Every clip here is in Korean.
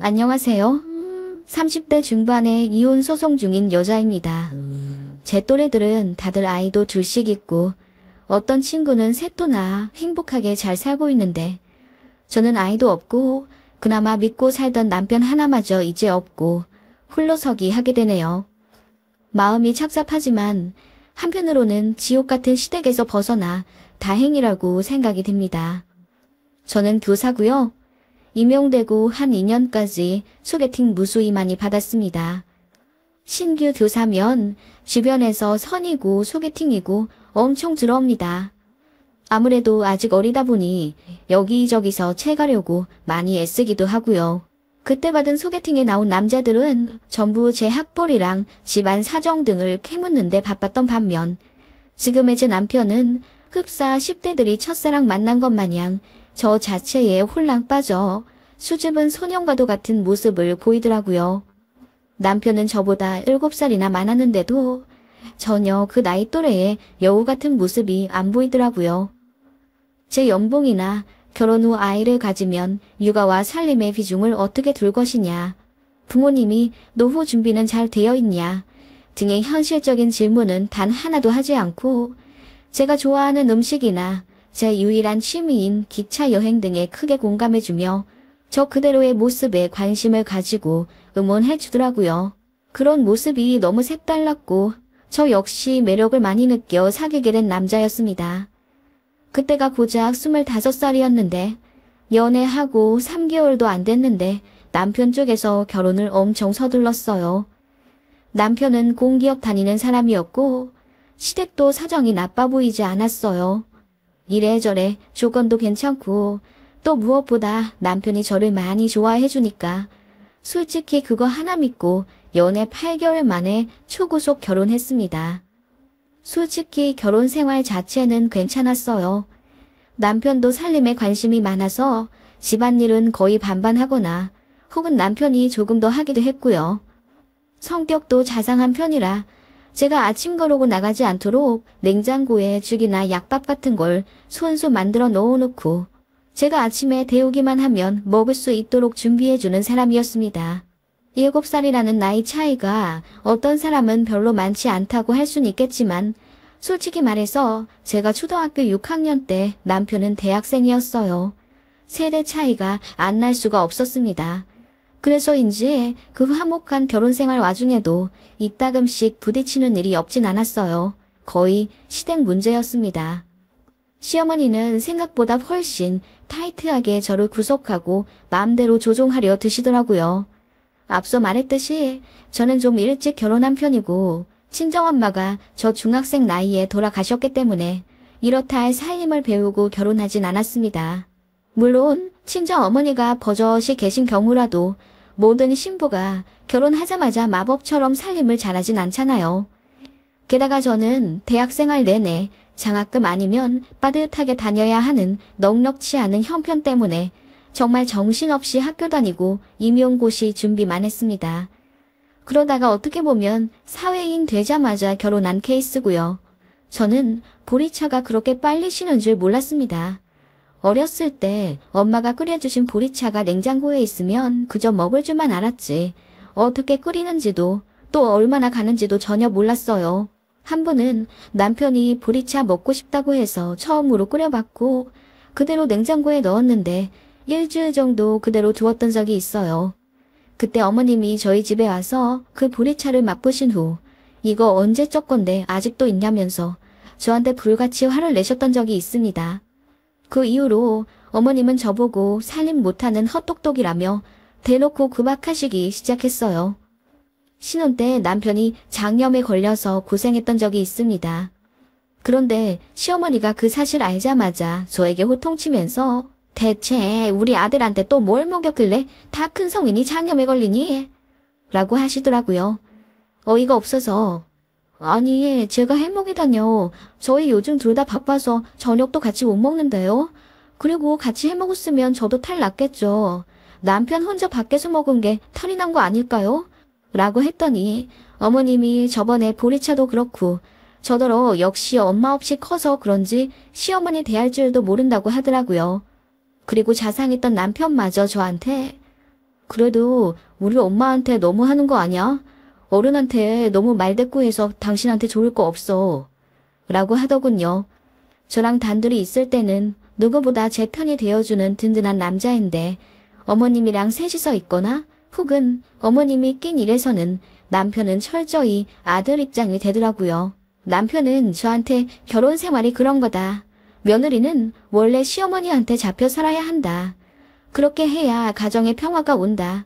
안녕하세요. 30대 중반에 이혼 소송 중인 여자입니다. 제 또래들은 다들 아이도 둘씩 있고 어떤 친구는 셋도나 행복하게 잘 살고 있는데 저는 아이도 없고 그나마 믿고 살던 남편 하나마저 이제 없고 홀로서기 하게 되네요. 마음이 착잡하지만 한편으로는 지옥 같은 시댁에서 벗어나 다행이라고 생각이 듭니다. 저는 교사고요. 임용되고 한 2년까지 소개팅 무수히 많이 받았습니다. 신규 교사면 주변에서 선이고 소개팅이고 엄청 들어옵니다. 아무래도 아직 어리다 보니 여기저기서 채가려고 많이 애쓰기도 하고요. 그때 받은 소개팅에 나온 남자들은 전부 제 학벌이랑 집안 사정 등을 캐묻는데 바빴던 반면 지금의 제 남편은 흡사 10대들이 첫사랑 만난 것 마냥 저 자체에 홀랑 빠져 수줍은 소년과도 같은 모습을 보이더라고요. 남편은 저보다 7살이나 많았는데도 전혀 그 나이 또래의 여우 같은 모습이 안 보이더라고요. 제 연봉이나 결혼 후 아이를 가지면 육아와 살림의 비중을 어떻게 둘 것이냐, 부모님이 노후 준비는 잘 되어 있냐 등의 현실적인 질문은 단 하나도 하지 않고 제가 좋아하는 음식이나 제 유일한 취미인 기차 여행 등에 크게 공감해주며 저 그대로의 모습에 관심을 가지고 응원해 주더라고요. 그런 모습이 너무 색달랐고 저 역시 매력을 많이 느껴 사귀게 된 남자였습니다. 그때가 고작 25살이었는데 연애하고 3개월도 안 됐는데 남편 쪽에서 결혼을 엄청 서둘렀어요. 남편은 공기업 다니는 사람이었고 시댁도 사정이 나빠 보이지 않았어요. 이래저래 조건도 괜찮고 또 무엇보다 남편이 저를 많이 좋아해 주니까 솔직히 그거 하나 믿고 연애 8개월 만에 초고속 결혼했습니다. 솔직히 결혼 생활 자체는 괜찮았어요. 남편도 살림에 관심이 많아서 집안일은 거의 반반하거나 혹은 남편이 조금 더 하기도 했고요. 성격도 자상한 편이라 제가 아침 거르고 나가지 않도록 냉장고에 죽이나 약밥 같은 걸 손수 만들어 넣어놓고 제가 아침에 데우기만 하면 먹을 수 있도록 준비해주는 사람이었습니다. 7살이라는 나이 차이가 어떤 사람은 별로 많지 않다고 할 수는 있겠지만 솔직히 말해서 제가 초등학교 6학년 때 남편은 대학생이었어요. 세대 차이가 안 날 수가 없었습니다. 그래서인지 그 화목한 결혼생활 와중에도 이따금씩 부딪히는 일이 없진 않았어요. 거의 시댁 문제였습니다. 시어머니는 생각보다 훨씬 타이트하게 저를 구속하고 마음대로 조종하려 드시더라고요. 앞서 말했듯이 저는 좀 일찍 결혼한 편이고 친정엄마가 저 중학생 나이에 돌아가셨기 때문에 이렇다 할 살림을 배우고 결혼하진 않았습니다. 물론 친정어머니가 버젓이 계신 경우라도 모든 신부가 결혼하자마자 마법처럼 살림을 잘하진 않잖아요. 게다가 저는 대학생활 내내 장학금 아니면 빠듯하게 다녀야 하는 넉넉치 않은 형편 때문에 정말 정신없이 학교 다니고 임용고시 준비만 했습니다. 그러다가 어떻게 보면 사회인 되자마자 결혼한 케이스고요. 저는 보리차가 그렇게 빨리 식는 줄 몰랐습니다. 어렸을 때 엄마가 끓여주신 보리차가 냉장고에 있으면 그저 먹을 줄만 알았지 어떻게 끓이는지도 또 얼마나 가는지도 전혀 몰랐어요. 한 번은 남편이 보리차 먹고 싶다고 해서 처음으로 끓여봤고 그대로 냉장고에 넣었는데 일주일 정도 그대로 두었던 적이 있어요. 그때 어머님이 저희 집에 와서 그 보리차를 맛보신 후 이거 언제적 건데 아직도 있냐면서 저한테 불같이 화를 내셨던 적이 있습니다. 그 이후로 어머님은 저보고 살림 못하는 헛똑똑이라며 대놓고 구박하시기 시작했어요. 신혼 때 남편이 장염에 걸려서 고생했던 적이 있습니다. 그런데 시어머니가 그 사실 알자마자 저에게 호통치면서 대체 우리 아들한테 또 뭘 먹였길래 다 큰 성인이 장염에 걸리니? 라고 하시더라고요. 어이가 없어서 아니 제가 해먹이다뇨. 저희 요즘 둘 다 바빠서 저녁도 같이 못 먹는데요. 그리고 같이 해먹었으면 저도 탈 났겠죠. 남편 혼자 밖에서 먹은 게 탈이 난 거 아닐까요? 라고 했더니 어머님이 저번에 보리차도 그렇고 저더러 역시 엄마 없이 커서 그런지 시어머니 대할 줄도 모른다고 하더라고요. 그리고 자상했던 남편마저 저한테 그래도 우리 엄마한테 너무 하는 거 아니야? 어른한테 너무 말대꾸해서 당신한테 좋을 거 없어. 라고 하더군요. 저랑 단둘이 있을 때는 누구보다 제 편이 되어주는 든든한 남자인데 어머님이랑 셋이서 있거나 혹은 어머님이 낀 일에서는 남편은 철저히 아들 입장이 되더라고요. 남편은 저한테 결혼 생활이 그런 거다. 며느리는 원래 시어머니한테 잡혀 살아야 한다. 그렇게 해야 가정에 평화가 온다.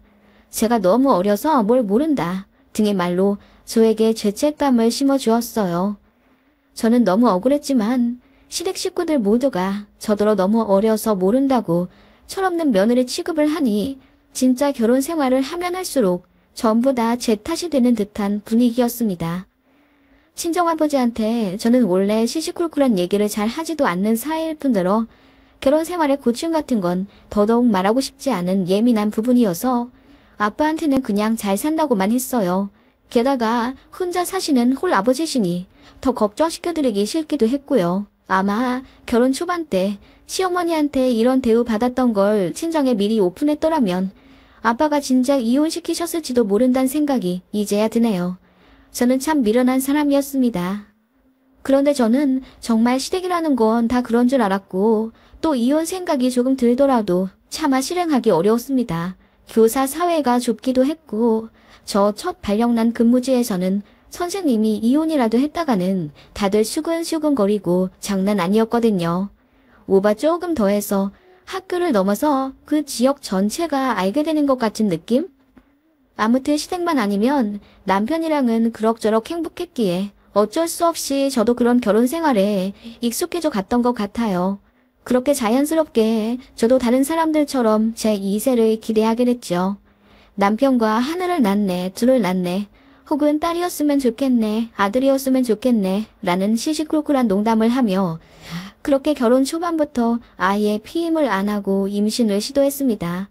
제가 너무 어려서 뭘 모른다. 등의 말로 저에게 죄책감을 심어주었어요. 저는 너무 억울했지만 시댁 식구들 모두가 저더러 너무 어려서 모른다고 철없는 며느리 취급을 하니 진짜 결혼 생활을 하면 할수록 전부 다 제 탓이 되는 듯한 분위기였습니다. 친정아버지한테 저는 원래 시시콜콜한 얘기를 잘 하지도 않는 사이일 뿐더러 결혼 생활의 고충 같은 건 더더욱 말하고 싶지 않은 예민한 부분이어서 아빠한테는 그냥 잘 산다고만 했어요. 게다가 혼자 사시는 홀아버지시니 더 걱정시켜드리기 싫기도 했고요. 아마 결혼 초반 때 시어머니한테 이런 대우 받았던 걸 친정에 미리 오픈했더라면 아빠가 진작 이혼시키셨을지도 모른다는 생각이 이제야 드네요. 저는 참 미련한 사람이었습니다. 그런데 저는 정말 시댁이라는 건 다 그런 줄 알았고 또 이혼 생각이 조금 들더라도 차마 실행하기 어려웠습니다. 교사 사회가 좁기도 했고 저 첫 발령난 근무지에서는 선생님이 이혼이라도 했다가는 다들 수근수근거리고 장난 아니었거든요. 오바 조금 더해서 학교를 넘어서 그 지역 전체가 알게 되는 것 같은 느낌? 아무튼 시댁만 아니면 남편이랑은 그럭저럭 행복했기에 어쩔 수 없이 저도 그런 결혼 생활에 익숙해져 갔던 것 같아요. 그렇게 자연스럽게 저도 다른 사람들처럼 제 2세를 기대하게 됐죠. 남편과 하나를 낳네, 둘을 낳네, 혹은 딸이었으면 좋겠네, 아들이었으면 좋겠네 라는 시시콜콜한 농담을 하며 그렇게 결혼 초반부터 아예 피임을 안 하고 임신을 시도했습니다.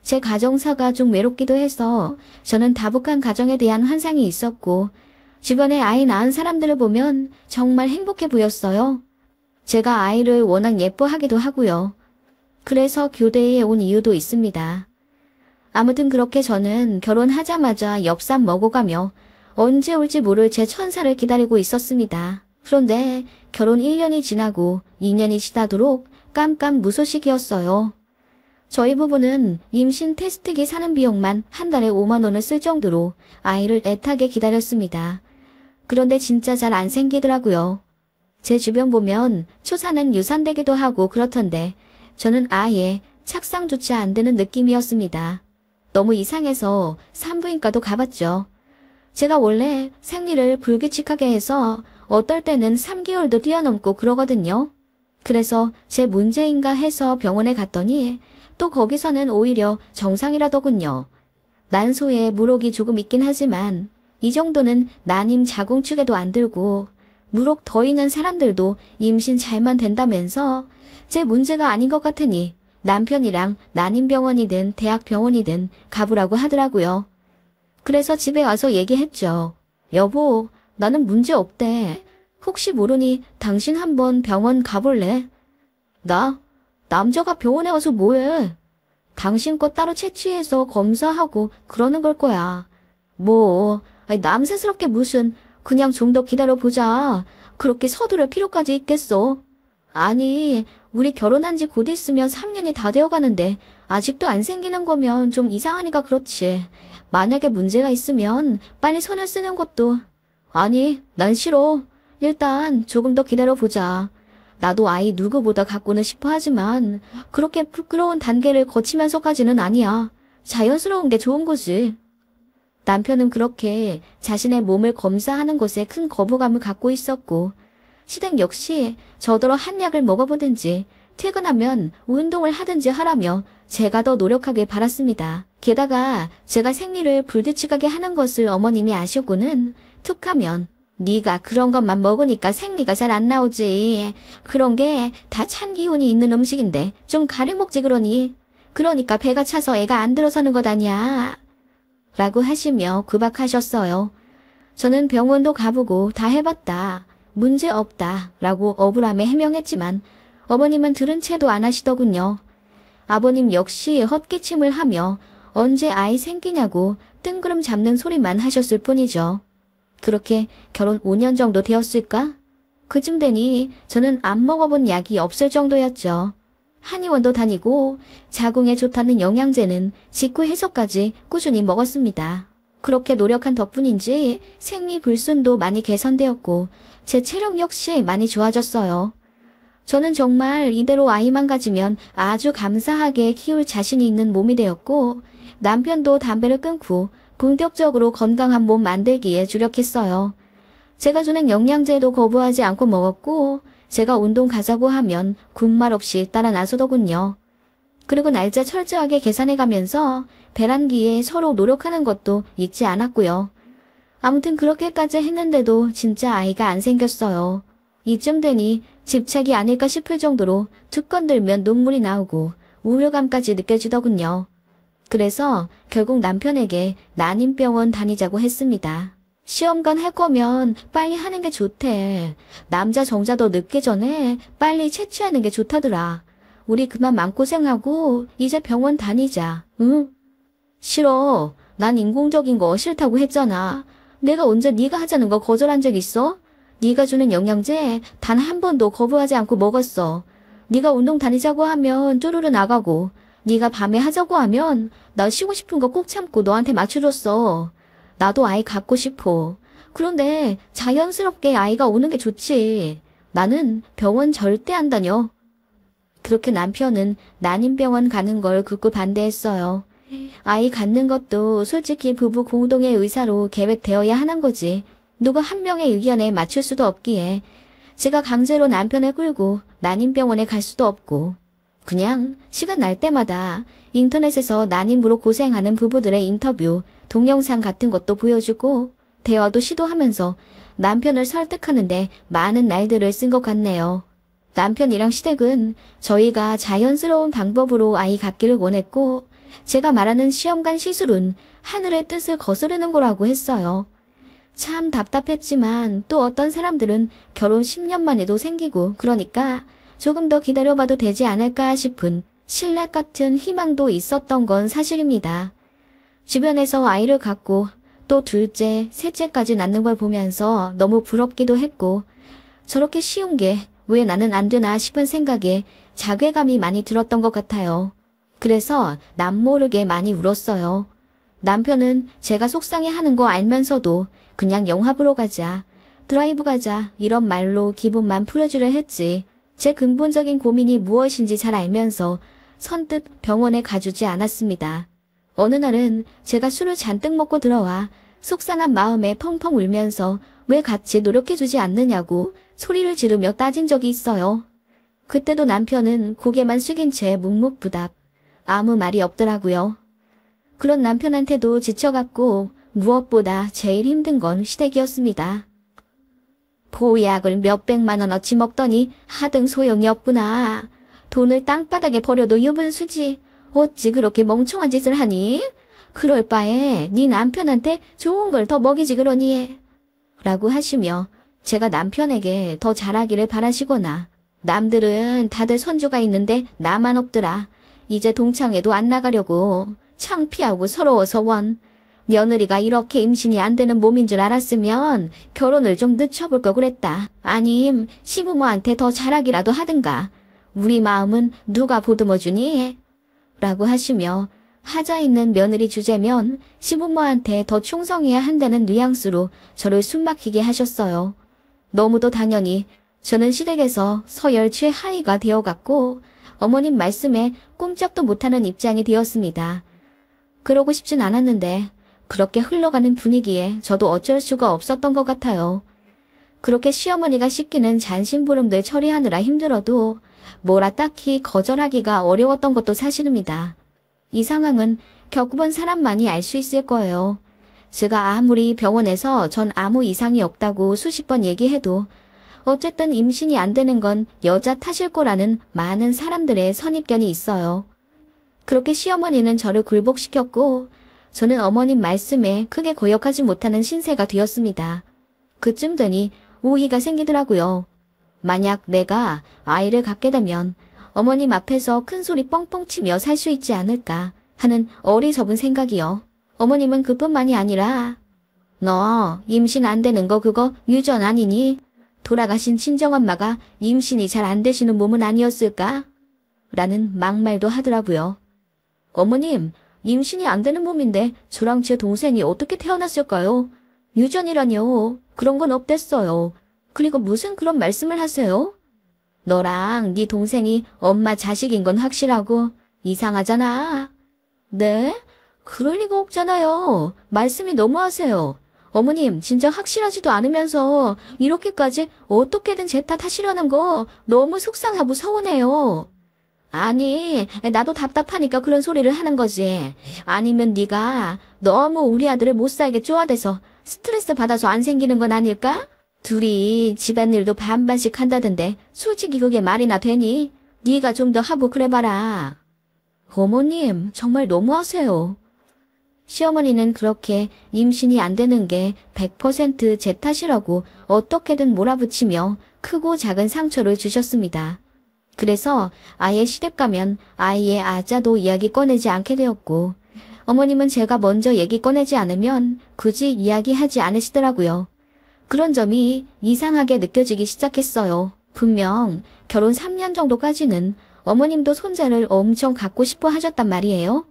제 가정사가 좀 외롭기도 해서 저는 다복한 가정에 대한 환상이 있었고 주변에 아이 낳은 사람들을 보면 정말 행복해 보였어요. 제가 아이를 워낙 예뻐하기도 하고요. 그래서 교대에 온 이유도 있습니다. 아무튼 그렇게 저는 결혼하자마자 엽산 먹어가며 언제 올지 모를 제 천사를 기다리고 있었습니다. 그런데 결혼 1년이 지나고 2년이 지나도록 깜깜무소식이었어요. 저희 부부는 임신 테스트기 사는 비용만 한 달에 5만 원을 쓸 정도로 아이를 애타게 기다렸습니다. 그런데 진짜 잘 안 생기더라고요. 제 주변 보면 초사는 유산되기도 하고 그렇던데 저는 아예 착상조차 안 되는 느낌이었습니다. 너무 이상해서 산부인과도 가봤죠. 제가 원래 생리를 불규칙하게 해서 어떨 때는 3개월도 뛰어넘고 그러거든요. 그래서 제 문제인가 해서 병원에 갔더니 또 거기서는 오히려 정상이라더군요. 난소에 물혹이 조금 있긴 하지만 이 정도는 난임 자궁축에도 안 들고 물혹 더 있는 사람들도 임신 잘만 된다면서 제 문제가 아닌 것 같으니 남편이랑 난임병원이든 대학병원이든 가보라고 하더라고요. 그래서 집에 와서 얘기했죠. 여보, 나는 문제 없대. 혹시 모르니 당신 한번 병원 가볼래? 나? 남자가 병원에 와서 뭐해? 당신 거 따로 채취해서 검사하고 그러는 걸 거야. 뭐, 남세스럽게 무슨, 그냥 좀 더 기다려보자. 그렇게 서두를 필요까지 있겠어? 아니, 우리 결혼한 지 곧 있으면 3년이 다 되어가는데 아직도 안 생기는 거면 좀 이상하니까 그렇지. 만약에 문제가 있으면 빨리 손을 쓰는 것도. 아니, 난 싫어. 일단 조금 더 기다려보자. 나도 아이 누구보다 갖고는 싶어 하지만 그렇게 부끄러운 단계를 거치면서까지는 아니야. 자연스러운 게 좋은 거지. 남편은 그렇게 자신의 몸을 검사하는 것에 큰 거부감을 갖고 있었고 시댁 역시 저더러 한약을 먹어보든지 퇴근하면 운동을 하든지 하라며 제가 더 노력하길 바랐습니다. 게다가 제가 생리를 불규칙하게 하는 것을 어머님이 아시고는 툭하면 네가 그런 것만 먹으니까 생리가 잘 안 나오지. 그런 게 다 찬기운이 있는 음식인데 좀 가려 먹지 그러니. 그러니까 배가 차서 애가 안 들어서는 것 아니야. 라고 하시며 구박하셨어요. 저는 병원도 가보고 다 해봤다. 문제 없다. 라고 억울함에 해명했지만 어머님은 들은 채도 안 하시더군요. 아버님 역시 헛기침을 하며 언제 아이 생기냐고 뜬구름 잡는 소리만 하셨을 뿐이죠. 그렇게 결혼 5년 정도 되었을까? 그쯤 되니 저는 안 먹어본 약이 없을 정도였죠. 한의원도 다니고 자궁에 좋다는 영양제는 직후 해서까지 꾸준히 먹었습니다. 그렇게 노력한 덕분인지 생리불순도 많이 개선되었고 제 체력 역시 많이 좋아졌어요. 저는 정말 이대로 아이만 가지면 아주 감사하게 키울 자신이 있는 몸이 되었고 남편도 담배를 끊고 본격적으로 건강한 몸 만들기에 주력했어요. 제가 주는 영양제도 거부하지 않고 먹었고 제가 운동 가자고 하면 군말 없이 따라 나서더군요. 그리고 날짜 철저하게 계산해가면서 배란기에 서로 노력하는 것도 잊지 않았고요. 아무튼 그렇게까지 했는데도 진짜 아이가 안 생겼어요. 이쯤 되니 집착이 아닐까 싶을 정도로 툭 건들면 눈물이 나오고 우울감까지 느껴지더군요. 그래서 결국 남편에게 난임병원 다니자고 했습니다. 시험관 할 거면 빨리 하는 게 좋대. 남자 정자도 늦기 전에 빨리 채취하는 게 좋다더라. 우리 그만 마음고생하고 이제 병원 다니자. 응? 싫어. 난 인공적인 거 싫다고 했잖아. 내가 언제 네가 하자는 거 거절한 적 있어? 네가 주는 영양제 단 한 번도 거부하지 않고 먹었어. 네가 운동 다니자고 하면 쪼르르 나가고 네가 밤에 하자고 하면 나 쉬고 싶은 거 꼭 참고 너한테 맞춰줬어. 나도 아이 갖고 싶어. 그런데 자연스럽게 아이가 오는 게 좋지. 나는 병원 절대 안 다녀. 그렇게 남편은 난임병원 가는 걸 극구 반대했어요. 아이 갖는 것도 솔직히 부부 공동의 의사로 계획되어야 하는 거지. 누구 한 명의 의견에 맞출 수도 없기에 제가 강제로 남편을 끌고 난임병원에 갈 수도 없고 그냥 시간 날 때마다 인터넷에서 난임으로 고생하는 부부들의 인터뷰, 동영상 같은 것도 보여주고 대화도 시도하면서 남편을 설득하는데 많은 날들을 쓴 것 같네요. 남편이랑 시댁은 저희가 자연스러운 방법으로 아이 갖기를 원했고 제가 말하는 시험관 시술은 하늘의 뜻을 거스르는 거라고 했어요. 참 답답했지만 또 어떤 사람들은 결혼 10년 만에도 생기고 그러니까 조금 더 기다려봐도 되지 않을까 싶은 신락 같은 희망도 있었던 건 사실입니다. 주변에서 아이를 갖고 또 둘째, 셋째까지 낳는 걸 보면서 너무 부럽기도 했고 저렇게 쉬운 게 왜 나는 안 되나 싶은 생각에 자괴감이 많이 들었던 것 같아요. 그래서 남모르게 많이 울었어요. 남편은 제가 속상해하는 거 알면서도 그냥 영화 보러 가자, 드라이브 가자 이런 말로 기분만 풀어주려 했지 제 근본적인 고민이 무엇인지 잘 알면서 선뜻 병원에 가주지 않았습니다. 어느 날은 제가 술을 잔뜩 먹고 들어와 속상한 마음에 펑펑 울면서 왜 같이 노력해주지 않느냐고 소리를 지르며 따진 적이 있어요. 그때도 남편은 고개만 숙인 채 묵묵부답. 아무 말이 없더라고요. 그런 남편한테도 지쳐갔고 무엇보다 제일 힘든 건 시댁이었습니다. 보약을 몇백만 원어치 먹더니 하등 소용이 없구나. 돈을 땅바닥에 버려도 유분수지. 어찌 그렇게 멍청한 짓을 하니? 그럴 바에 네 남편한테 좋은 걸 더 먹이지 그러니. 라고 하시며 제가 남편에게 더 잘하기를 바라시거나 남들은 다들 손주가 있는데 나만 없더라. 이제 동창회도 안 나가려고 창피하고 서러워서 원. 며느리가 이렇게 임신이 안 되는 몸인 줄 알았으면 결혼을 좀 늦춰볼 걸 그랬다. 아님 시부모한테 더 잘하기라도 하든가. 우리 마음은 누가 보듬어주니? 라고 하시며 하자 있는 며느리 주제면 시부모한테 더 충성해야 한다는 뉘앙스로 저를 숨막히게 하셨어요. 너무도 당연히 저는 시댁에서 서열 최하위가 되어갔고 어머님 말씀에 꼼짝도 못하는 입장이 되었습니다. 그러고 싶진 않았는데 그렇게 흘러가는 분위기에 저도 어쩔 수가 없었던 것 같아요. 그렇게 시어머니가 시키는 잔심부름들 처리하느라 힘들어도 뭐라 딱히 거절하기가 어려웠던 것도 사실입니다. 이 상황은 겪어본 사람만이 알 수 있을 거예요. 제가 아무리 병원에서 전 아무 이상이 없다고 수십 번 얘기해도 어쨌든 임신이 안 되는 건 여자 탓일 거라는 많은 사람들의 선입견이 있어요. 그렇게 시어머니는 저를 굴복시켰고 저는 어머님 말씀에 크게 거역하지 못하는 신세가 되었습니다. 그쯤 되니 오이가 생기더라고요. 만약 내가 아이를 갖게 되면 어머님 앞에서 큰 소리 뻥뻥 치며 살 수 있지 않을까 하는 어리석은 생각이요. 어머님은 그뿐만이 아니라 너 임신 안 되는 거 그거 유전 아니니? 돌아가신 친정엄마가 임신이 잘 안 되시는 몸은 아니었을까? 라는 막말도 하더라고요. 어머님, 임신이 안 되는 몸인데 저랑 제 동생이 어떻게 태어났을까요? 유전이라뇨. 그런 건 없댔어요. 그리고 무슨 그런 말씀을 하세요? 너랑 네 동생이 엄마 자식인 건 확실하고 이상하잖아. 네? 그럴 리가 없잖아요. 말씀이 너무하세요. 어머님, 진짜 확실하지도 않으면서 이렇게까지 어떻게든 제 탓하시려는 거 너무 속상하고 서운해요. 아니, 나도 답답하니까 그런 소리를 하는 거지. 아니면 네가 너무 우리 아들을 못 살게 쪼아대서 스트레스 받아서 안 생기는 건 아닐까? 둘이 집안일도 반반씩 한다던데 솔직히 그게 말이나 되니? 네가 좀 더 하고 그래봐라. 어머님, 정말 너무하세요. 시어머니는 그렇게 임신이 안 되는 게 100% 제 탓이라고 어떻게든 몰아붙이며 크고 작은 상처를 주셨습니다. 그래서 아예 시댁 가면 아이의 아자도 이야기 꺼내지 않게 되었고 어머님은 제가 먼저 얘기 꺼내지 않으면 굳이 이야기하지 않으시더라고요. 그런 점이 이상하게 느껴지기 시작했어요. 분명 결혼 3년 정도까지는 어머님도 손자를 엄청 갖고 싶어 하셨단 말이에요.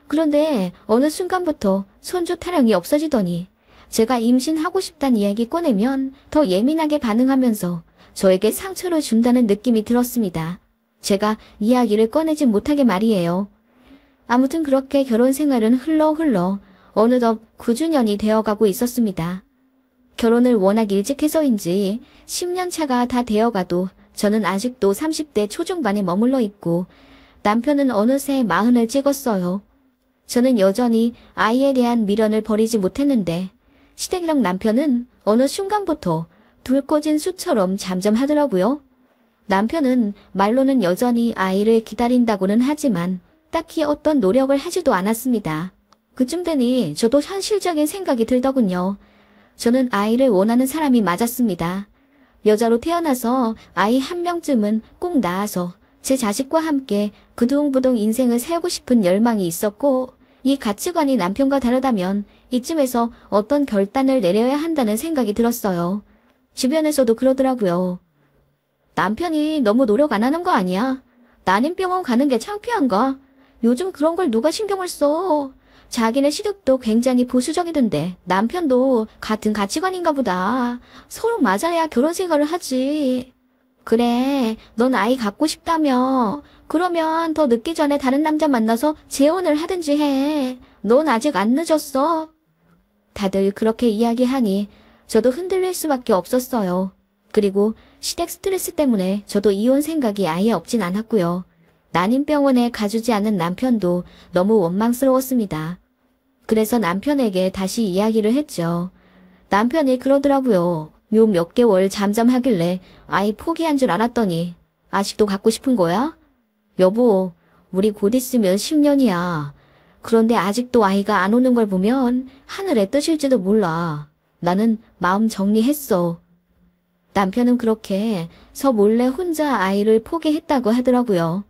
그런데 어느 순간부터 손주 타령이 없어지더니 제가 임신하고 싶다는 이야기 꺼내면 더 예민하게 반응하면서 저에게 상처를 준다는 느낌이 들었습니다. 제가 이야기를 꺼내지 못하게 말이에요. 아무튼 그렇게 결혼 생활은 흘러 어느덧 9주년이 되어가고 있었습니다. 결혼을 워낙 일찍 해서인지 10년 차가 다 되어가도 저는 아직도 30대 초중반에 머물러 있고 남편은 어느새 40을 찍었어요. 저는 여전히 아이에 대한 미련을 버리지 못했는데 시댁이랑 남편은 어느 순간부터 불 꺼진 숯처럼 잠잠하더라고요. 남편은 말로는 여전히 아이를 기다린다고는 하지만 딱히 어떤 노력을 하지도 않았습니다. 그쯤 되니 저도 현실적인 생각이 들더군요. 저는 아이를 원하는 사람이 맞았습니다. 여자로 태어나서 아이 한 명쯤은 꼭 낳아서 제 자식과 함께 그둥부둥 인생을 살고 싶은 열망이 있었고 이 가치관이 남편과 다르다면 이쯤에서 어떤 결단을 내려야 한다는 생각이 들었어요. 주변에서도 그러더라고요. 남편이 너무 노력 안 하는 거 아니야? 난임병원 가는 게 창피한가? 요즘 그런 걸 누가 신경을 써? 자기네 시댁도 굉장히 보수적이던데 남편도 같은 가치관인가 보다. 서로 맞아야 결혼 생활을 하지. 그래, 넌 아이 갖고 싶다며. 그러면 더 늦기 전에 다른 남자 만나서 재혼을 하든지 해. 넌 아직 안 늦었어. 다들 그렇게 이야기하니 저도 흔들릴 수밖에 없었어요. 그리고 시댁 스트레스 때문에 저도 이혼 생각이 아예 없진 않았고요. 난임병원에 가주지 않는 남편도 너무 원망스러웠습니다. 그래서 남편에게 다시 이야기를 했죠. 남편이 그러더라고요. 요 몇 개월 잠잠하길래 아이 포기한 줄 알았더니 아직도 갖고 싶은 거야? 여보, 우리 곧 있으면 10년이야. 그런데 아직도 아이가 안 오는 걸 보면 하늘의 뜻일지도 몰라. 나는 마음 정리했어. 남편은 그렇게 저 몰래 혼자 아이를 포기했다고 하더라고요.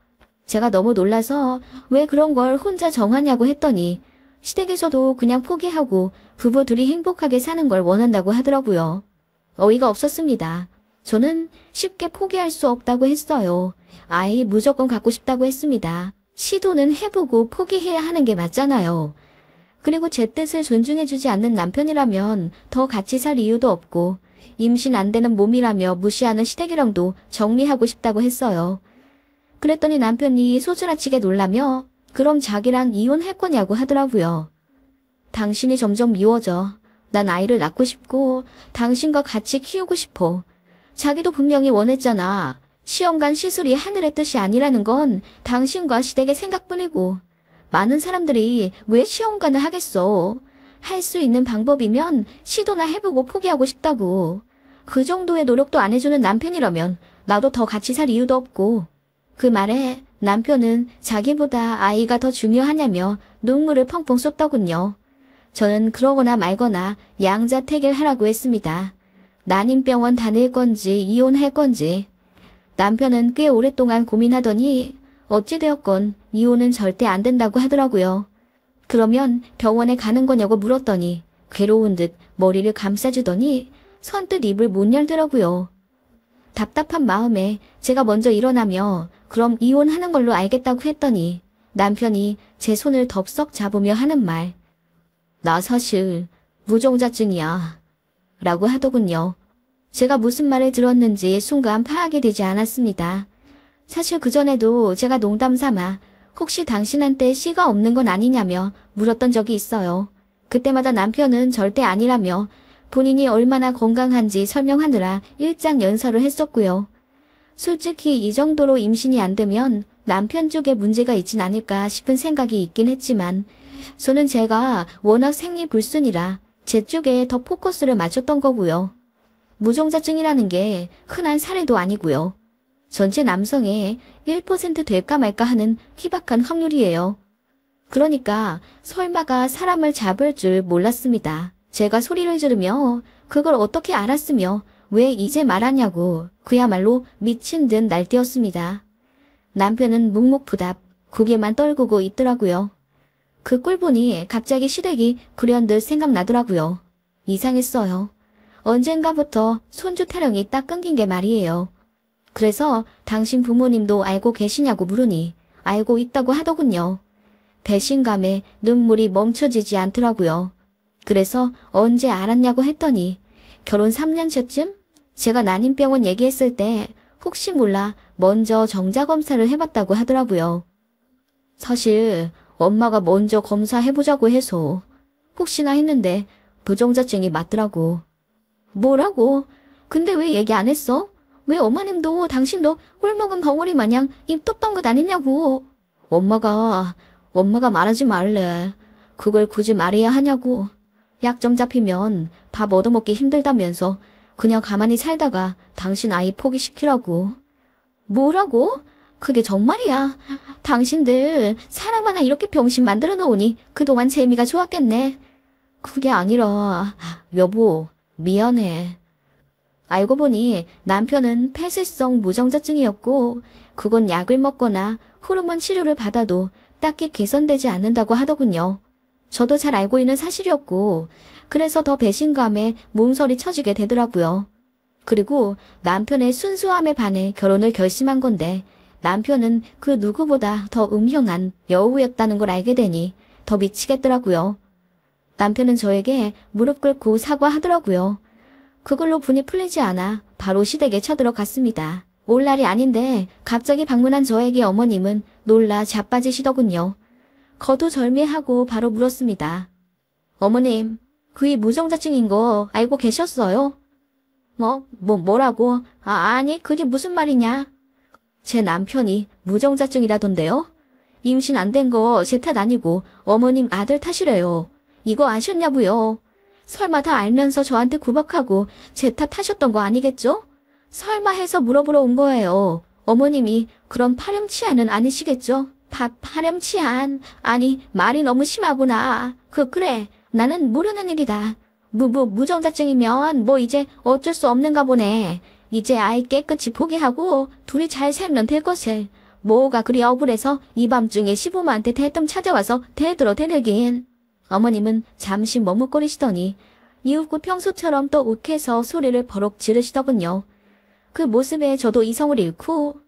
제가 너무 놀라서 왜 그런 걸 혼자 정하냐고 했더니 시댁에서도 그냥 포기하고 부부 둘이 행복하게 사는 걸 원한다고 하더라고요. 어이가 없었습니다. 저는 쉽게 포기할 수 없다고 했어요. 아이 무조건 갖고 싶다고 했습니다. 시도는 해보고 포기해야 하는 게 맞잖아요. 그리고 제 뜻을 존중해주지 않는 남편이라면 더 같이 살 이유도 없고 임신 안 되는 몸이라며 무시하는 시댁이랑도 정리하고 싶다고 했어요. 그랬더니 남편이 소스라치게 놀라며 그럼 자기랑 이혼할 거냐고 하더라고요. 당신이 점점 미워져. 난 아이를 낳고 싶고 당신과 같이 키우고 싶어. 자기도 분명히 원했잖아. 시험관 시술이 하늘의 뜻이 아니라는 건 당신과 시댁의 생각뿐이고 많은 사람들이 왜 시험관을 하겠어. 할 수 있는 방법이면 시도나 해보고 포기하고 싶다고. 그 정도의 노력도 안 해주는 남편이라면 나도 더 같이 살 이유도 없고. 그 말에 남편은 자기보다 아이가 더 중요하냐며 눈물을 펑펑 쏟더군요. 저는 그러거나 말거나 양자택일 하라고 했습니다. 난임병원 다닐 건지 이혼할 건지. 남편은 꽤 오랫동안 고민하더니 어찌되었건 이혼은 절대 안 된다고 하더라고요. 그러면 병원에 가는 거냐고 물었더니 괴로운 듯 머리를 감싸주더니 선뜻 입을 못 열더라고요. 답답한 마음에 제가 먼저 일어나며 그럼 이혼하는 걸로 알겠다고 했더니 남편이 제 손을 덥석 잡으며 하는 말. 나 사실 무종자증이야. 라고 하더군요. 제가 무슨 말을 들었는지 순간 파악이 되지 않았습니다. 사실 그전에도 제가 농담 삼아 혹시 당신한테 씨가 없는 건 아니냐며 물었던 적이 있어요. 그때마다 남편은 절대 아니라며 본인이 얼마나 건강한지 설명하느라 일장연설을 했었고요. 솔직히 이 정도로 임신이 안 되면 남편 쪽에 문제가 있진 않을까 싶은 생각이 있긴 했지만 저는 제가 워낙 생리불순이라 제 쪽에 더 포커스를 맞췄던 거고요. 무종자증이라는 게 흔한 사례도 아니고요. 전체 남성의 1% 될까 말까 하는 희박한 확률이에요. 그러니까 설마가 사람을 잡을 줄 몰랐습니다. 제가 소리를 지르며 그걸 어떻게 알았으며 왜 이제 말하냐고 그야말로 미친 듯 날뛰었습니다. 남편은 묵묵부답 고개만 떨구고 있더라고요. 그 꼴 보니 갑자기 시댁이 불현듯 생각나더라고요. 이상했어요. 언젠가부터 손주 타령이 딱 끊긴 게 말이에요. 그래서 당신 부모님도 알고 계시냐고 물으니 알고 있다고 하더군요. 배신감에 눈물이 멈춰지지 않더라고요. 그래서 언제 알았냐고 했더니 결혼 3년째쯤 제가 난임병원 얘기했을 때 혹시 몰라 먼저 정자검사를 해봤다고 하더라고요. 사실 엄마가 먼저 검사해보자고 해서 혹시나 했는데 무종자증이 맞더라고. 뭐라고? 근데 왜 얘기 안 했어? 왜 어머님도 당신도 꿀먹은 벙어리 마냥 입 떴던 것 아니냐고. 엄마가 말하지 말래. 그걸 굳이 말해야 하냐고. 약점 잡히면 밥 얻어먹기 힘들다면서 그냥 가만히 살다가 당신 아이 포기시키라고. 뭐라고? 그게 정말이야. 당신들 사람 하나 이렇게 병신 만들어 놓으니 그동안 재미가 좋았겠네. 그게 아니라 여보 미안해. 알고 보니 남편은 폐쇄성 무정자증이었고 그건 약을 먹거나 호르몬 치료를 받아도 딱히 개선되지 않는다고 하더군요. 저도 잘 알고 있는 사실이었고 그래서 더 배신감에 몸서리 쳐지게 되더라고요. 그리고 남편의 순수함에 반해 결혼을 결심한 건데 남편은 그 누구보다 더 음흉한 여우였다는 걸 알게 되니 더 미치겠더라고요. 남편은 저에게 무릎 꿇고 사과하더라고요. 그걸로 분이 풀리지 않아 바로 시댁에 쳐들어갔습니다. 올 날이 아닌데 갑자기 방문한 저에게 어머님은 놀라 자빠지시더군요. 거두절미하고 바로 물었습니다. 어머님, 그이 무정자증인 거 알고 계셨어요? 뭐라고? 아니, 그게 무슨 말이냐? 제 남편이 무정자증이라던데요? 임신 안 된 거 제 탓 아니고 어머님 아들 탓이래요. 이거 아셨냐고요? 설마 다 알면서 저한테 구박하고 제 탓하셨던 거 아니겠죠? 설마 해서 물어보러 온 거예요. 어머님이 그런 파렴치한은 아니시겠죠? 파렴치한? 아니, 말이 너무 심하구나. 그래. 나는 모르는 일이다. 무정자증이면 뭐 이제 어쩔 수 없는가 보네. 이제 아이 깨끗이 포기하고 둘이 잘 살면 될 것을. 뭐가 그리 억울해서 이 밤중에 시부모한테 대뜸 찾아와서 대들긴. 어머님은 잠시 머뭇거리시더니 이윽고 평소처럼 또 욱해서 소리를 버럭 지르시더군요. 그 모습에 저도 이성을 잃고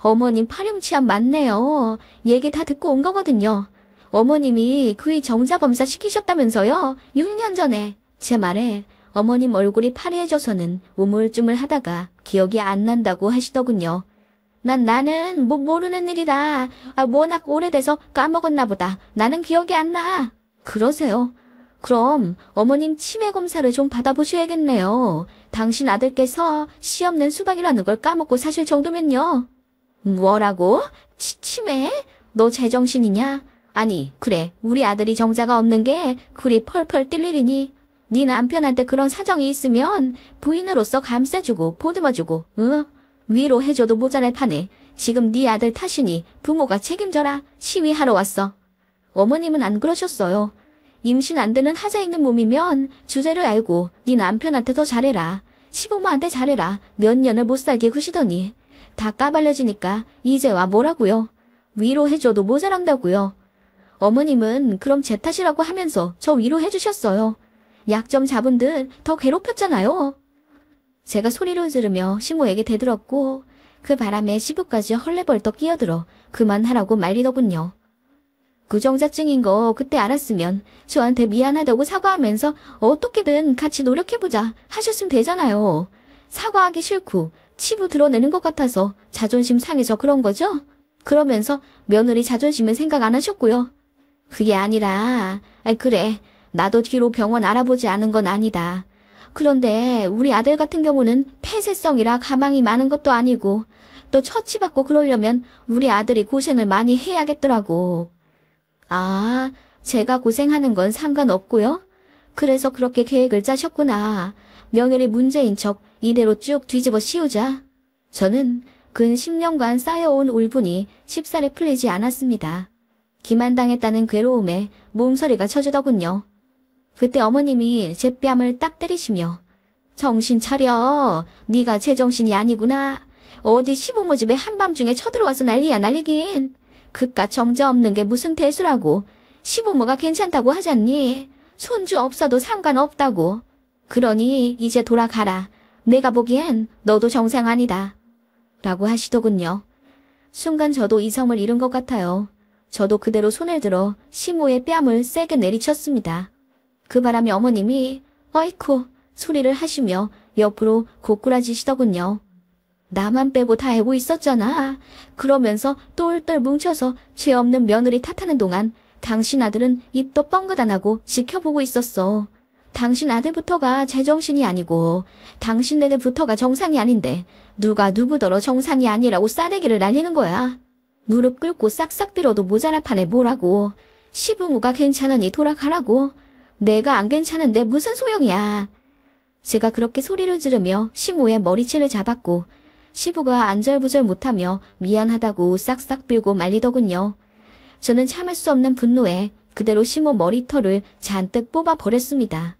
어머님 파렴치한 맞네요. 얘기 다 듣고 온 거거든요. 어머님이 그이 정자검사 시키셨다면서요? 6년 전에. 제 말에 어머님 얼굴이 파래해져서는 우물쭈물 하다가 기억이 안 난다고 하시더군요. 나는 모르는 일이다. 워낙 오래돼서 까먹었나 보다. 나는 기억이 안 나. 그러세요? 그럼 어머님 치매 검사를 좀 받아보셔야겠네요. 당신 아들께서 씨 없는 수박이라는 걸 까먹고 사실 정도면요. 뭐라고? 치매? 너 제정신이냐? 아니, 그래. 우리 아들이 정자가 없는 게 그리 펄펄 뛸 일이니. 네 남편한테 그런 사정이 있으면 부인으로서 감싸주고 보듬어주고 위로해줘도 모자랄 판에 지금 네 아들 탓이니 부모가 책임져라 시위하러 왔어. 어머님은 안 그러셨어요. 임신 안 되는 하자 있는 몸이면 주제를 알고 네 남편한테 더 잘해라. 시부모한테 잘해라. 몇 년을 못 살게 구시더니 다 까발려지니까 이제 와 뭐라고요? 위로해줘도 모자란다고요. 어머님은 그럼 제 탓이라고 하면서 저 위로해주셨어요. 약점 잡은 듯 더 괴롭혔잖아요. 제가 소리를 지르며 시모에게 대들었고 그 바람에 시부까지 헐레벌떡 끼어들어 그만하라고 말리더군요. 구정자증인 거 그때 알았으면 저한테 미안하다고 사과하면서 어떻게든 같이 노력해보자 하셨으면 되잖아요. 사과하기 싫고 치부 드러내는 것 같아서 자존심 상해서 그런 거죠? 그러면서 며느리 자존심은 생각 안 하셨고요. 그게 아니라, 그래, 나도 뒤로 병원 알아보지 않은 건 아니다. 그런데 우리 아들 같은 경우는 폐쇄성이라 가망이 많은 것도 아니고 또 처치받고 그러려면 우리 아들이 고생을 많이 해야겠더라고. 아, 제가 고생하는 건 상관없고요. 그래서 그렇게 계획을 짜셨구나. 며느리 문제인 척 이대로 쭉 뒤집어 씌우자. 저는 근 10년간 쌓여온 울분이 쉽사리 풀리지 않았습니다. 기만당했다는 괴로움에 몸서리가 쳐지더군요. 그때 어머님이 제 뺨을 딱 때리시며 정신 차려. 네가 제정신이 아니구나. 어디 시부모 집에 한밤중에 쳐들어와서 난리야 난리긴. 그깟 정자 없는 게 무슨 대수라고. 시부모가 괜찮다고 하잖니. 손주 없어도 상관없다고. 그러니 이제 돌아가라. 내가 보기엔 너도 정상 아니다. 라고 하시더군요. 순간 저도 이성을 잃은 것 같아요. 저도 그대로 손을 들어 시모의 뺨을 세게 내리쳤습니다. 그 바람에 어머님이 어이쿠 소리를 하시며 옆으로 고꾸라지시더군요. 나만 빼고 다 해고 있었잖아. 그러면서 똘똘 뭉쳐서 죄 없는 며느리 탓하는 동안 당신 아들은 입도 뻥긋 안 하고 지켜보고 있었어. 당신 아들부터가 제정신이 아니고 당신 네들부터가 정상이 아닌데 누가 누구더러 정상이 아니라고 싸대기를 날리는 거야. 무릎 꿇고 싹싹 빌어도 모자랄 판에 뭐라고. 시부모가 괜찮으니 돌아가라고. 내가 안 괜찮은데 무슨 소용이야. 제가 그렇게 소리를 지르며 시모의 머리채를 잡았고 시부가 안절부절 못하며 미안하다고 싹싹 빌고 말리더군요. 저는 참을 수 없는 분노에 그대로 시모 머리털을 잔뜩 뽑아버렸습니다.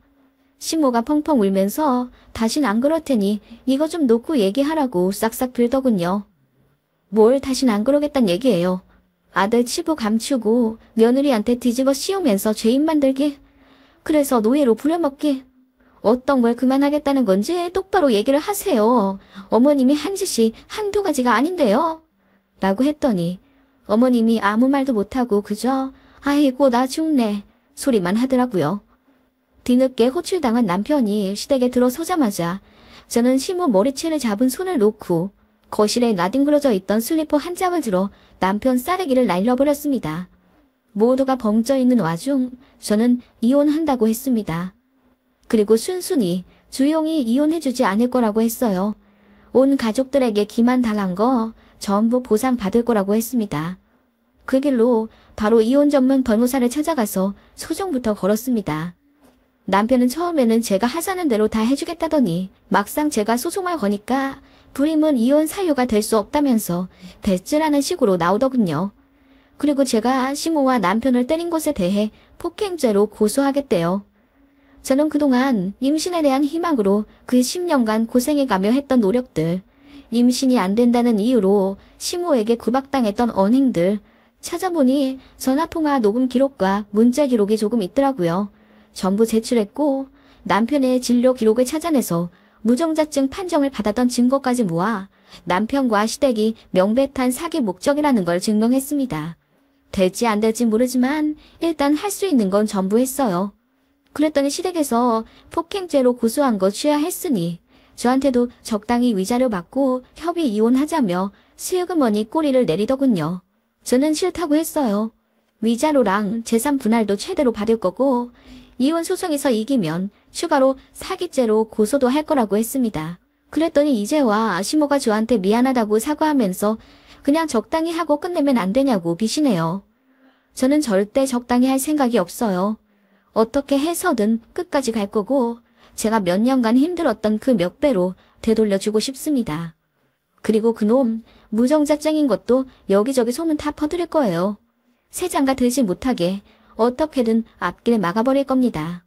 시모가 펑펑 울면서 다신 안 그럴 테니 이거 좀 놓고 얘기하라고 싹싹 빌더군요. 뭘 다신 안 그러겠단 얘기예요. 아들 치부 감추고 며느리한테 뒤집어 씌우면서 죄인 만들기. 그래서 노예로 부려먹기. 어떤 걸 그만하겠다는 건지 똑바로 얘기를 하세요. 어머님이 한 짓이 한두 가지가 아닌데요. 라고 했더니 어머님이 아무 말도 못하고 그저 아이고 나 죽네 소리만 하더라고요. 뒤늦게 호출당한 남편이 시댁에 들어서자마자 저는 시모 머리채를 잡은 손을 놓고 거실에 나뒹굴어져 있던 슬리퍼 한 짝을 들어 남편 싸대기를 날려버렸습니다. 모두가 벙쪄 있는 와중 저는 이혼한다고 했습니다. 그리고 순순히 조용히 이혼해주지 않을 거라고 했어요. 온 가족들에게 기만 당한 거 전부 보상받을 거라고 했습니다. 그 길로 바로 이혼 전문 변호사를 찾아가서 소송부터 걸었습니다. 남편은 처음에는 제가 하자는 대로 다 해주겠다더니 막상 제가 소송을 거니까 불임은 이혼 사유가 될 수 없다면서 배째라는 식으로 나오더군요. 그리고 제가 시모와 남편을 때린 것에 대해 폭행죄로 고소하겠대요. 저는 그동안 임신에 대한 희망으로 그 10년간 고생해가며 했던 노력들, 임신이 안 된다는 이유로 시모에게 구박당했던 언행들, 찾아보니 전화통화 녹음 기록과 문자 기록이 조금 있더라고요. 전부 제출했고 남편의 진료 기록을 찾아내서 무정자증 판정을 받았던 증거까지 모아 남편과 시댁이 명백한 사기 목적이라는 걸 증명했습니다. 될지 안 될지 모르지만 일단 할 수 있는 건 전부 했어요. 그랬더니 시댁에서 폭행죄로 고소한 거 취하했으니 저한테도 적당히 위자료 받고 협의 이혼하자며 시어머니 꼬리를 내리더군요. 저는 싫다고 했어요. 위자료랑 재산 분할도 최대로 받을 거고 이혼 소송에서 이기면 추가로 사기죄로 고소도 할 거라고 했습니다. 그랬더니 이제와 시모가 저한테 미안하다고 사과하면서 그냥 적당히 하고 끝내면 안 되냐고 비시네요. 저는 절대 적당히 할 생각이 없어요. 어떻게 해서든 끝까지 갈 거고 제가 몇 년간 힘들었던 그 몇 배로 되돌려주고 싶습니다. 그리고 그놈 무정자증인 것도 여기저기 소문 다 퍼뜨릴 거예요. 새 장가 들지 못하게 어떻게든 앞길 막아버릴 겁니다.